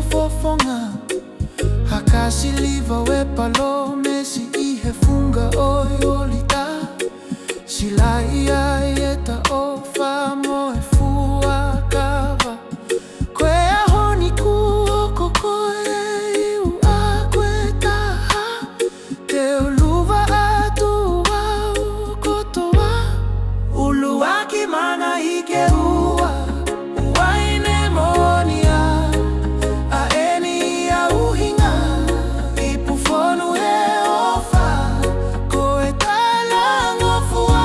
fofonga Hakasiliva we palo mesi ihe funga oyolita Sila ia ieta o famo e fua kava Kwea honi kuoko koe iu a kwe taha Te uluva atu au kotoa Uluaki mana ike ua Uwaine monia A eni a uhinga Ipufonu he ofa Koe tala ngofua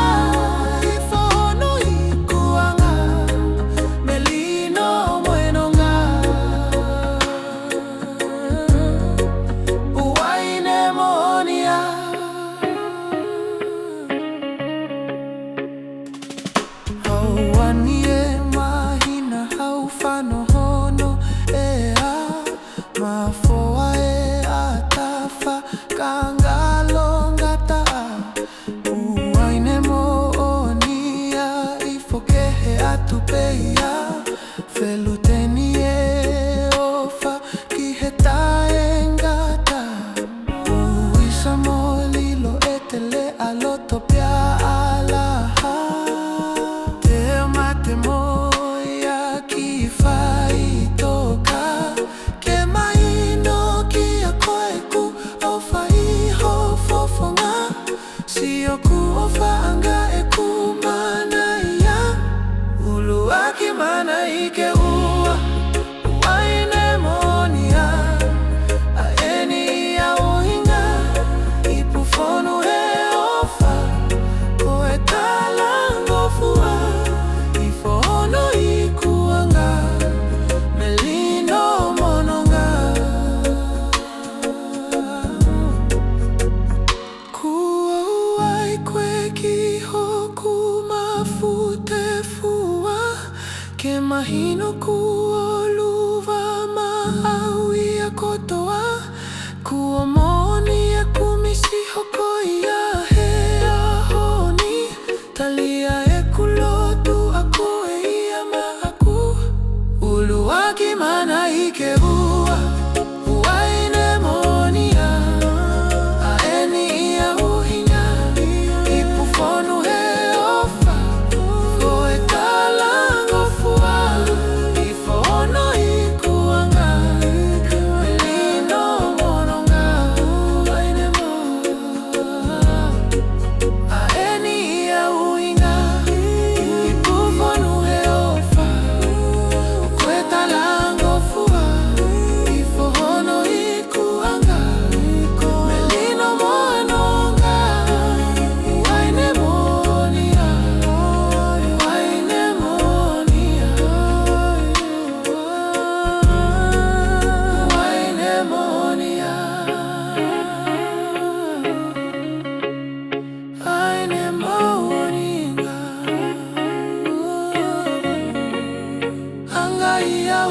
Ifono ikuanga Melino mwenonga Uwaine monia Hauanie mahina haufano hono Mafoa atafa kangalo ngata Uwaine moonia ifokehe atupeia Feluteni ofa kihetae ngata Uisa molilo etele alotopia alaha Te moia ki fai toka Ke maino ki a koe ku o fai ho fofonga Si o ku o faanga e ku mana ia Uluaki mana ike ua Uwaine monia A eni a uhinga Ipufonu he ofa Koe tala ngofua Ifono ikuanga Melino mononga Kuauai kwe kiho kumafute fua Ke mahino kuoluva maawi a kotoa Kuomoni a kumisi hoko ia he ahoni Talia e kulotu aku e ia maaku Uluaki mana ike ua Uwaine monia A eni ia uhinga Ipufonu he ofa Koe tala ngofua Ifono ikuanga Melino mononga Uwaine monia A eni ia uhinga Ipufonu he ofa Koe tala ngofua Ifono ikuanga Melino mononga Uwaine monia Uwaine monia Uwaine monia Uwaine moninga Anga ia